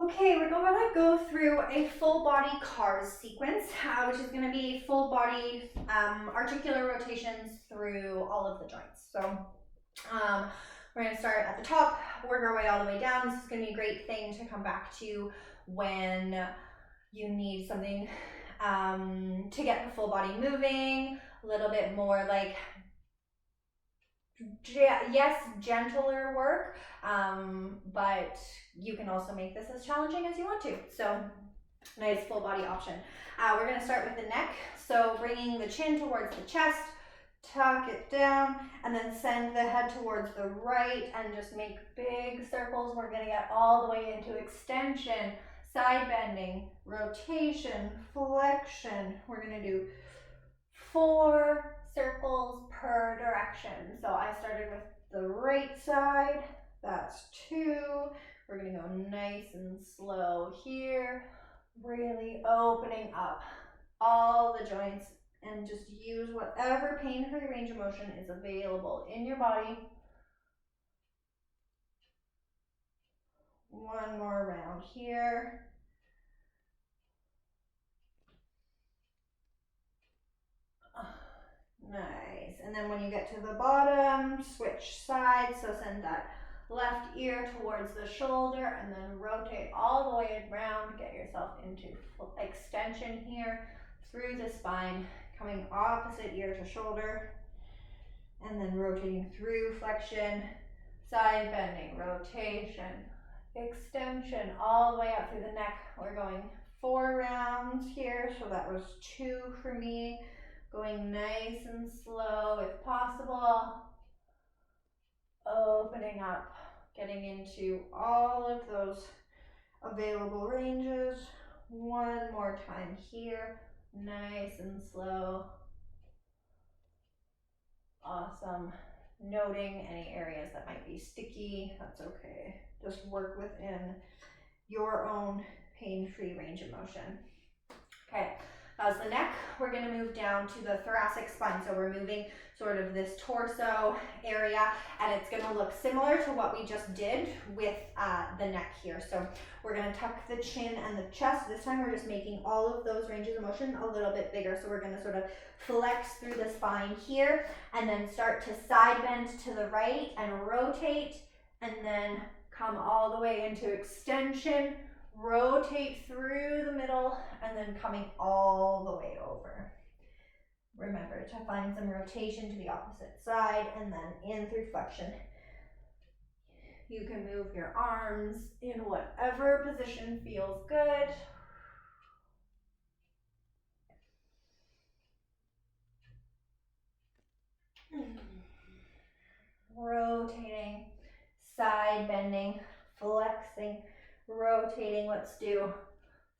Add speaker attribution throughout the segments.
Speaker 1: Okay, we're gonna go through a full body CARS sequence, which is gonna be full body articular rotations through all of the joints. So we're gonna start at the top, work our way all the way down. This is gonna be a great thing to come back to when you need something to get the full body moving, a little bit more like, yes, gentler work, but you can also make this as challenging as you want to. So nice full body option. We're going to start with the neck. So bringing the chin towards the chest, tuck it down, and then send the head towards the right and just make big circles. We're going to get all the way into extension, side bending, rotation, flexion. We're going to do 4 circles per direction. So I started with the right side, that's 2. We're gonna go nice and slow here, really opening up all the joints and just use whatever pain-free range of motion is available in your body. One more round here. Nice. And then when you get to the bottom, switch sides. So send that left ear towards the shoulder and then rotate all the way around. Get yourself into extension here through the spine, coming opposite ear to shoulder, and then rotating through flexion, side bending, rotation, extension, all the way up through the neck. We're going 4 rounds here. So that was 2 for me. Going nice and slow if possible. Opening up, getting into all of those available ranges. One more time here, nice and slow. Awesome. Noting any areas that might be sticky, that's okay. Just work within your own pain-free range of motion. Okay, that was the neck. We're gonna move down to the thoracic spine. So we're moving sort of this torso area, and it's gonna look similar to what we just did with the neck here. So we're gonna tuck the chin and the chest. This time we're just making all of those ranges of motion a little bit bigger. So we're gonna sort of flex through the spine here, and then start to side bend to the right and rotate, and then come all the way into extension, rotate through the middle, and then coming all the way over. Remember to find some rotation to the opposite side and then in through flexion. You can move your arms in whatever position feels good. Rotating, side bending, flexing, rotating. Let's do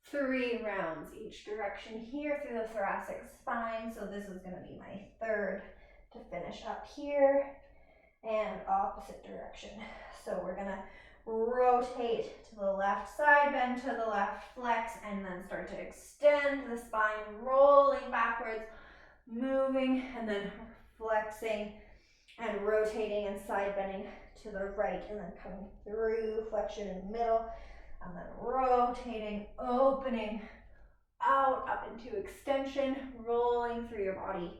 Speaker 1: 3 rounds each direction here through the thoracic spine. So this is going to be my 3rd to finish up here, and opposite direction. So we're going to rotate to the left side, bend to the left, flex, and then start to extend the spine, rolling backwards, moving, and then flexing and rotating and side bending to the right, and then coming through flexion in the middle, and then rotating, opening out up into extension, rolling through your body.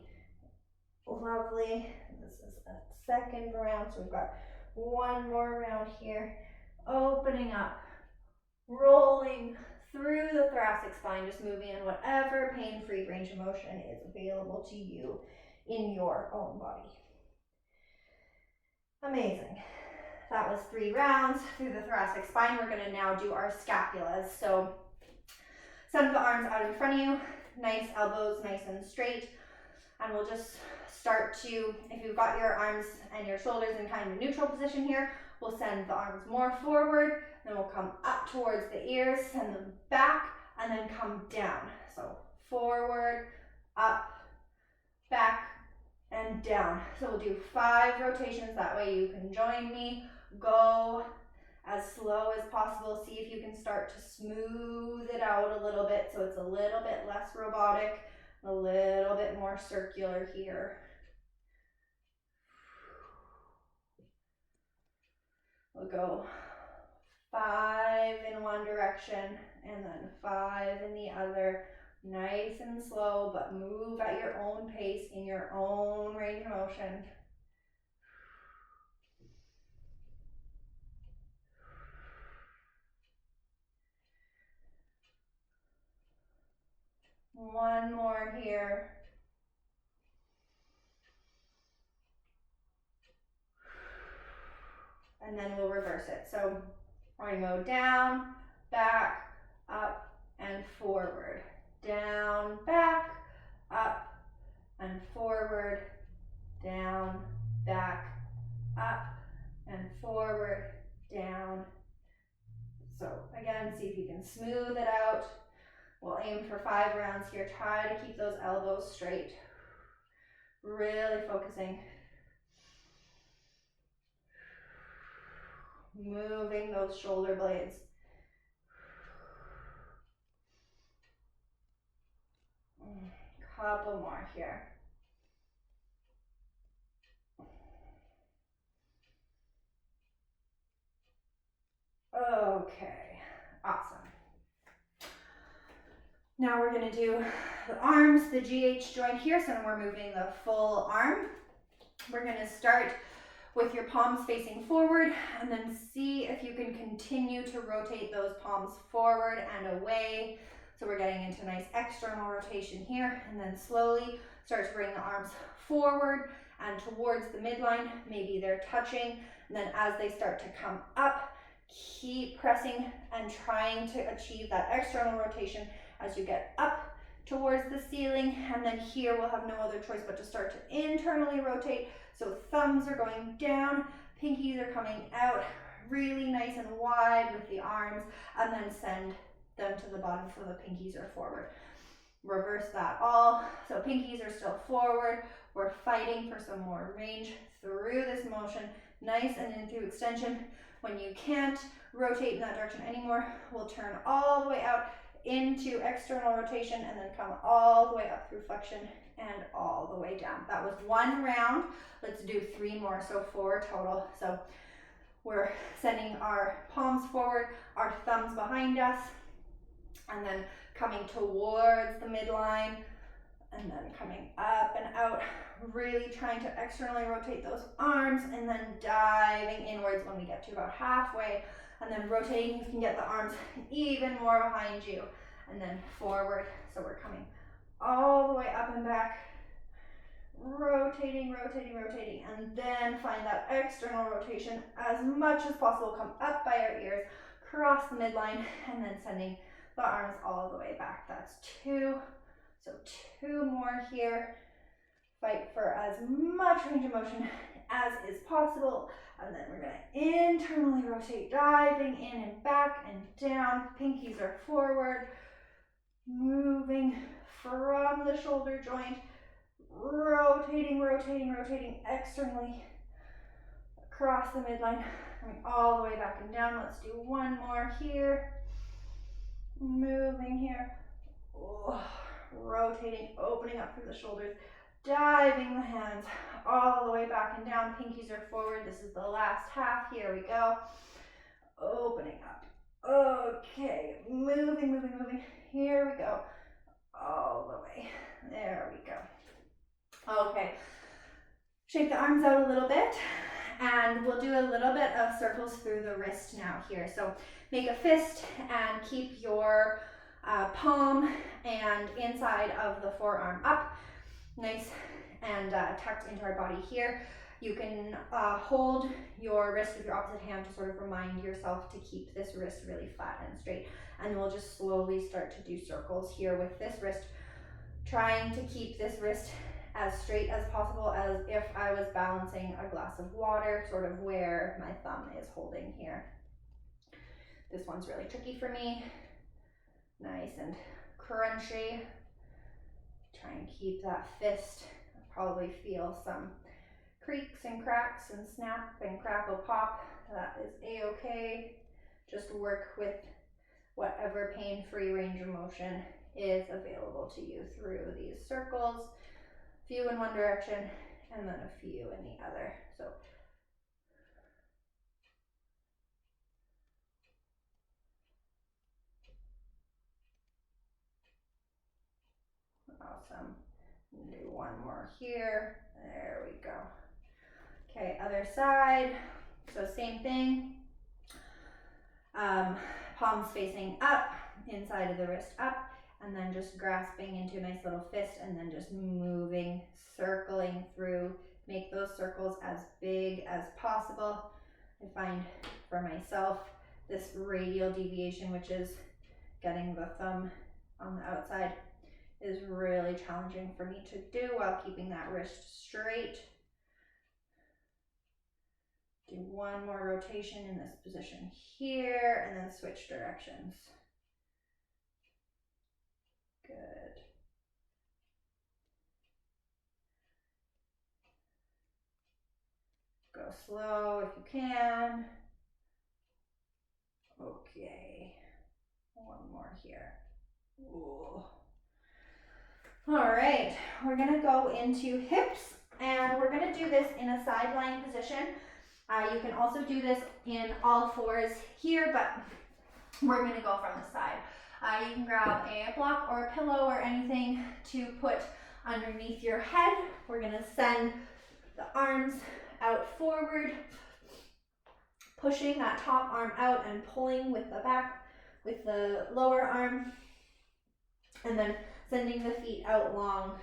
Speaker 1: Lovely. This is a 2nd round, so we've got 1 more round here. Opening up, rolling through the thoracic spine, just moving in whatever pain-free range of motion is available to you in your own body. Amazing. That was 3 rounds through the thoracic spine. We're going to now do our scapulas. So send the arms out in front of you, nice elbows nice and straight, and we'll just start to, if you've got your arms and your shoulders in kind of a neutral position here, we'll send the arms more forward, then we'll come up towards the ears, send them back, and then come down. So forward, up, back, and down. So we'll do 5 rotations, that way you can join me. Go as slow as possible. See if you can start to smooth it out a little bit so it's a little bit less robotic, a little bit more circular here. We'll go 5 in one direction, and then 5 in the other. Nice and slow, but move at your own pace in your own range of motion. One more here. And then we'll reverse it. So we're going to go down, back, up, and forward. Down, back, up, and forward. Down, back, up, and forward, down. So again, see if you can smooth it out. We'll aim for 5 rounds here. Try to keep those elbows straight. Really focusing. Moving those shoulder blades. Couple more here. Okay, awesome. Now we're going to do the arms, the GH joint here, so we're moving the full arm. We're going to start with your palms facing forward, and then see if you can continue to rotate those palms forward and away. So we're getting into nice external rotation here, and then slowly start to bring the arms forward and towards the midline. Maybe they're touching, and then as they start to come up, keep pressing and trying to achieve that external rotation as you get up towards the ceiling. And then here we'll have no other choice but to start to internally rotate. So thumbs are going down, pinkies are coming out, really nice and wide with the arms, and then send them to the bottom so the pinkies are forward. Reverse that all. So pinkies are still forward. We're fighting for some more range through this motion. Nice and in through extension. When you can't rotate in that direction anymore, we'll turn all the way out into external rotation and then come all the way up through flexion and all the way down. That was 1 round. Let's do 3 more, so 4 total. So we're sending our palms forward, our thumbs behind us, and then coming towards the midline, and then coming up and out, really trying to externally rotate those arms, and then diving inwards when we get to about halfway, and then rotating. You can get the arms even more behind you, and then forward. So we're coming all the way up and back, rotating, rotating, rotating, and then find that external rotation as much as possible. Come up by our ears, cross the midline, and then sending the arms all the way back. That's 2. So 2 more here. Fight for as much range of motion as is possible. And then we're going to internally rotate, diving in and back and down. Pinkies are forward, moving from the shoulder joint, rotating, rotating, rotating externally across the midline, coming all the way back and down. Let's do 1 more here. Moving here. Oh, rotating, opening up through the shoulders, diving the hands all the way back and down. Pinkies are forward. This is the last half. Here we go. Opening up. Okay, moving, moving, moving. Here we go. All the way. There we go. Okay. Shake the arms out a little bit, and we'll do a little bit of circles through the wrist now here. So make a fist and keep your palm and inside of the forearm up, nice and tucked into our body here. You can hold your wrist with your opposite hand to sort of remind yourself to keep this wrist really flat and straight. And we'll just slowly start to do circles here with this wrist, trying to keep this wrist as straight as possible, as if I was balancing a glass of water, sort of where my thumb is holding here. This one's really tricky for me. Nice and crunchy. Try and keep that fist. I'll probably feel some creaks and cracks and snap and crackle pop. That is a-okay. Just work with whatever pain-free range of motion is available to you through these circles. Few in one direction and then a few in the other. So Awesome. Do one more here. There we go. Okay, other side. So same thing. Palms facing up, inside of the wrist up, and then just grasping into a nice little fist, and then just moving, circling through. Make those circles as big as possible. I find for myself this radial deviation, which is getting the thumb on the outside, is really challenging for me to do while keeping that wrist straight. Do one more rotation in this position here, and then switch directions. Good. Go slow if you can. Okay. One more here. Ooh. All right, we're gonna go into hips, and we're gonna do this in a side lying position. You can also do this in all fours here, but we're gonna go from the side. You can grab a block or a pillow or anything to put underneath your head. We're gonna send the arms out forward, pushing that top arm out and pulling with the back, with the lower arm, and then sending the feet out long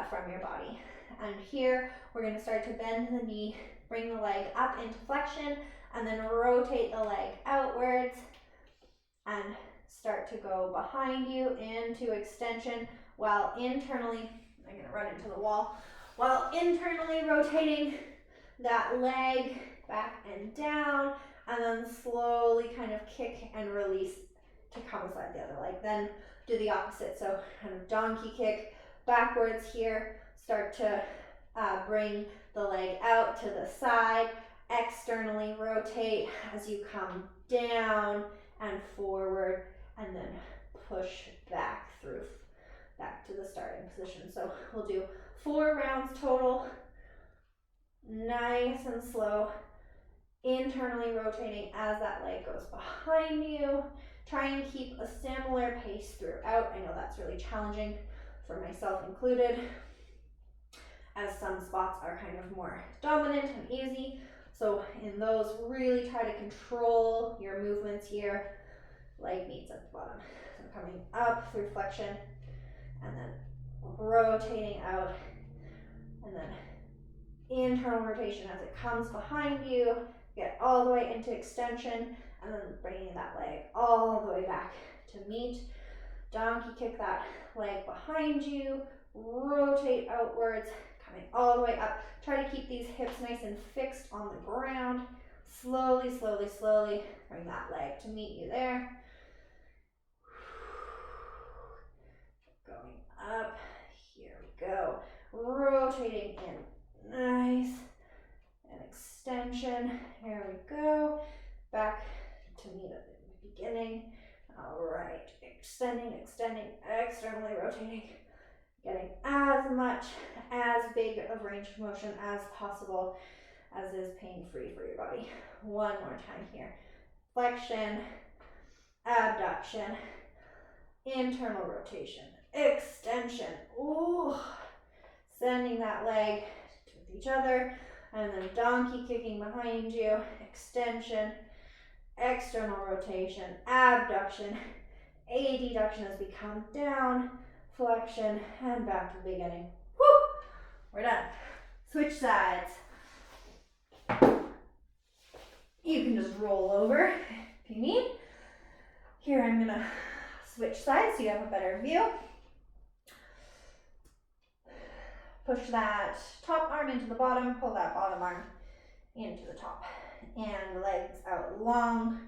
Speaker 1: from your body. And here we're going to start to bend the knee, bring the leg up into flexion, and then rotate the leg outwards and start to go behind you into extension while internally, I'm going to run into the wall, while internally rotating that leg back and down, and then slowly kind of kick and release to come aside the other leg. Then do the opposite, so kind of donkey kick backwards here, start to bring the leg out to the side, externally rotate as you come down and forward, and then push back through, back to the starting position. So we'll do 4 rounds total, nice and slow, internally rotating as that leg goes behind you. Try and keep a similar pace throughout. I know that's really challenging for myself included, as some spots are kind of more dominant and easy. So in those, really try to control your movements here. Leg meets at the bottom. So coming up through flexion, and then rotating out, and then internal rotation as it comes behind you. Get all the way into extension, and then bringing that leg all the way back to meet. Donkey kick that leg behind you, rotate outwards, coming all the way up. Try to keep these hips nice and fixed on the ground. Slowly, slowly, slowly bring that leg to meet you there. Going up, here we go. Rotating in, nice. And extension, here we go. Back to meet at the beginning. All right, extending, extending, externally rotating. Getting as much, as big of range of motion as possible, as is pain-free for your body. One more time here. Flexion, abduction, internal rotation, extension. Ooh, sending that leg with each other, and then donkey kicking behind you, extension, external rotation, abduction, adduction as we come down, flexion, and back to the beginning. Woo! We're done. Switch sides. You can just roll over if you need. Here I'm gonna switch sides so you have a better view. Push that top arm into the bottom, pull that bottom arm into the top. And the legs out long.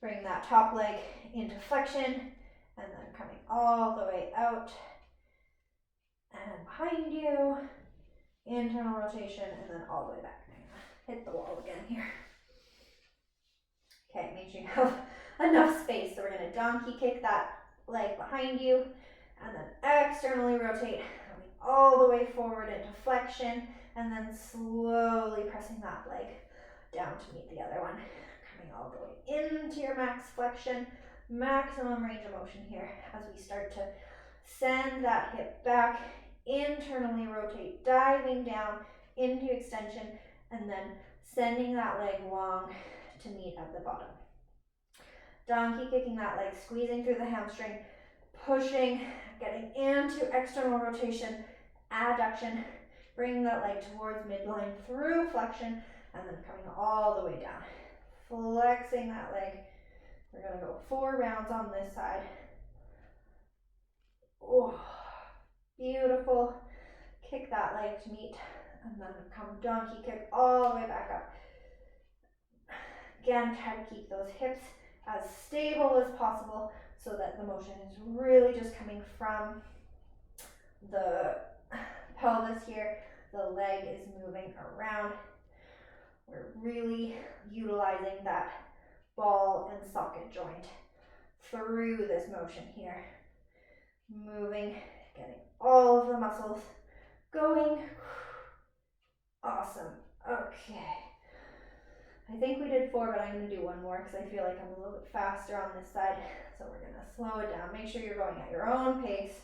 Speaker 1: Bring that top leg into flexion, and then coming all the way out and behind you. Internal rotation, and then all the way back. Hit the wall again here. Okay, make sure you have enough space. So we're going to donkey kick that leg behind you, and then externally rotate all the way forward into flexion, and then slowly pressing that leg down to meet the other one. Coming all the way into your max flexion, maximum range of motion here as we start to Send that hip back, internally rotate, diving down into extension, and then sending that leg long to meet at the bottom. Donkey kicking that leg, squeezing through the hamstring, pushing, getting into external rotation, adduction, bringing that leg towards midline through flexion, and then coming all the way down. Flexing that leg. We're gonna go 4 rounds on this side. Oh, beautiful. Kick that leg to meet, and then come donkey kick all the way back up. Again, try to keep those hips as stable as possible so that the motion is really just coming from the pelvis here. The leg is moving around. We're really utilizing that ball and socket joint through this motion here. Moving, getting all of the muscles going. Awesome. Okay. I think we did 4, but I'm going to do 1 more because I feel like I'm a little bit faster on this side. So we're going to slow it down. Make sure you're going at your own pace.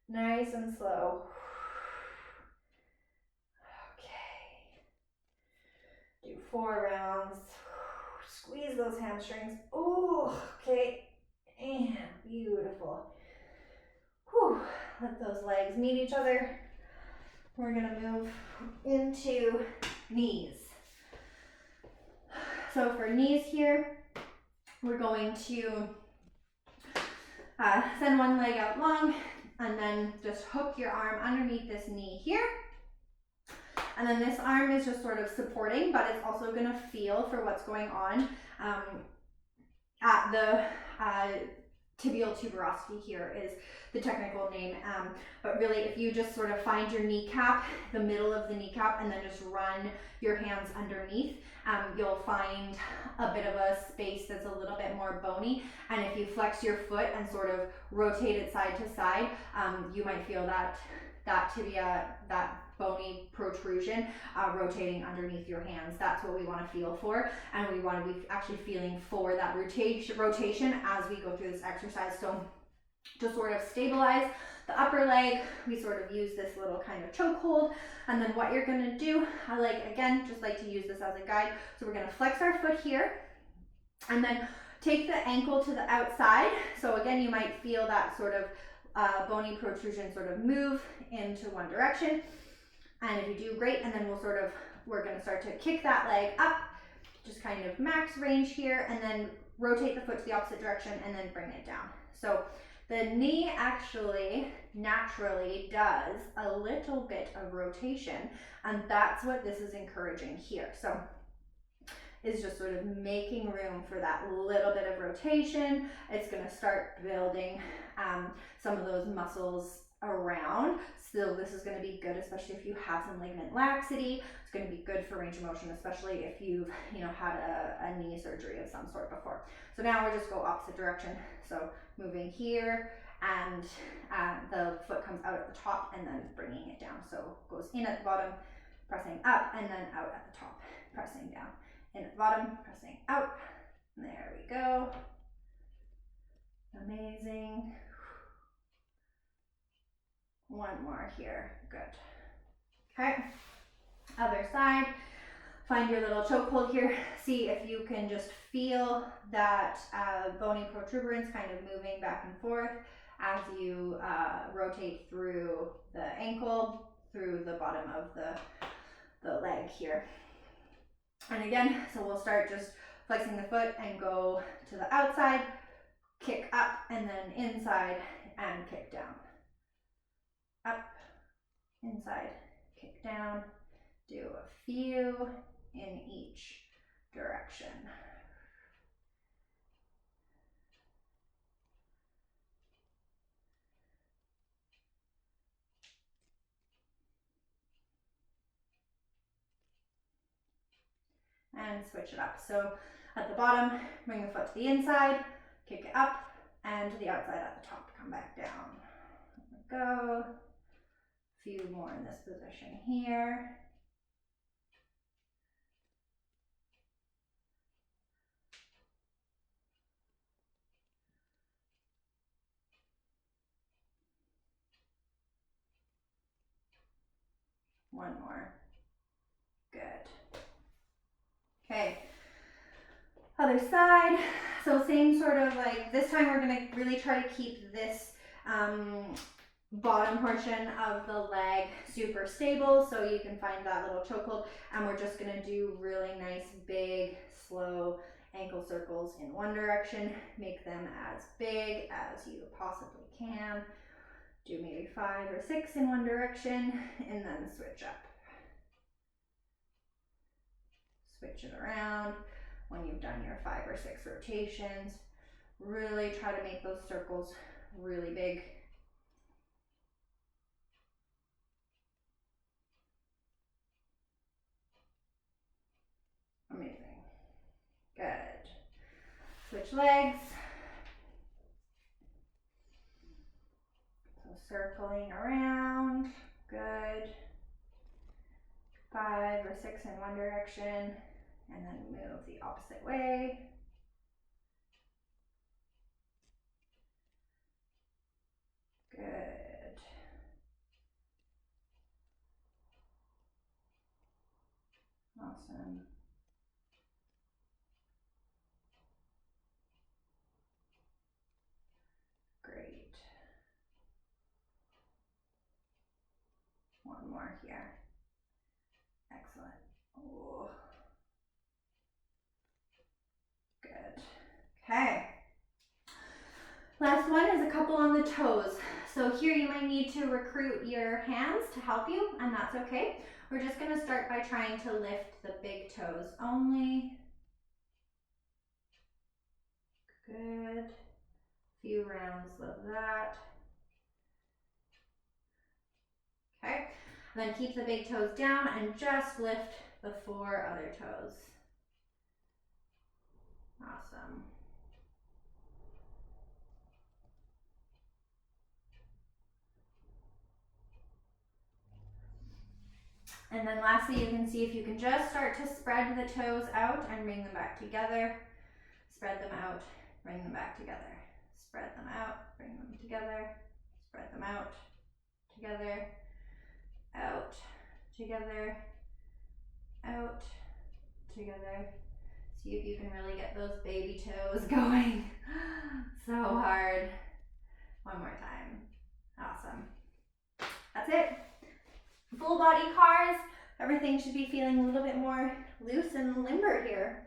Speaker 1: Nice and slow. Okay. Do 4 rounds. Squeeze those hamstrings. Oh, okay. And beautiful. Whew. Let those legs meet each other. We're going to move into knees. So for knees here, we're going to send one leg out long and then just hook your arm underneath this knee here. And then this arm is just sort of supporting, but it's also going to feel for what's going on at the tibial tuberosity here is the technical name. But really, if you just sort of find your kneecap, the middle of the kneecap, and then just run your hands underneath, you'll find a bit of a space that's a little bit more bony. And if you flex your foot and sort of rotate it side to side, you might feel that tibia, that bony protrusion rotating underneath your hands. That's what we want to feel for, and we want to be actually feeling for that rotation as we go through this exercise. So to sort of stabilize the upper leg, we sort of use this little kind of choke hold, and then what you're going to do, I just like to use this as a guide. So we're going to flex our foot here, and then take the ankle to the outside. So again, you might feel that sort of bony protrusion sort of move into one direction. And if you do, great. And then we're going to start to kick that leg up, just kind of max range here, and then rotate the foot to the opposite direction and then bring it down. So the knee actually naturally does a little bit of rotation, and that's what this is encouraging here. So is just sort of making room for that little bit of rotation. It's going to start building some of those muscles around. Still, this is going to be good, especially if you have some ligament laxity. It's going to be good for range of motion, especially if you've had a knee surgery of some sort before. So now we'll just go opposite direction. So moving here, and the foot comes out at the top and then bringing it down. So goes in at the bottom, pressing up, and then out at the top, pressing down. In at the bottom, pressing out. There we go. Amazing. 1 more here. Good. Okay. Other side. Find your little choke hold here. See if you can just feel that bony protuberance kind of moving back and forth as you rotate through the ankle, through the bottom of the leg here. And again, so we'll start just flexing the foot and go to the outside, kick up, and then inside and kick down. Up, inside, kick down. Do a few in each direction. And switch it up. So at the bottom, bring the foot to the inside, kick it up, and to the outside at the top, come back down. There we go. A few more in this position here. One more. Good. Okay. Other side. So same sort of like, this time we're gonna really try to keep this bottom portion of the leg super stable, so you can find that little chokehold, and we're just gonna do really nice big slow ankle circles in one direction. Make them as big as you possibly can. Do maybe 5 or 6 in one direction and then switch up. Switch it around. When you've done your 5 or 6 rotations, really try to make those circles really big. Amazing. Good. Switch legs. So circling around. Good. 5 or 6 in one direction, and then move the opposite way. Good. Awesome. Great. One more here. Excellent. Ooh. Good. Okay. Last one is a couple on the toes. So here you might need to recruit your hands to help you, and that's okay. We're just gonna start by trying to lift the big toes only. Good. Few rounds of that. Okay. Then keep the big toes down and just lift the 4 other toes. Awesome. And then lastly, you can see if you can just start to spread the toes out and bring them back together. Spread them out, bring them back together. Spread them out, bring them together. Spread them out, together, out, together, out, together. See if you can really get those baby toes going. So hard. One more time. Awesome. That's it. Full body cars. Everything should be feeling a little bit more loose and limber here.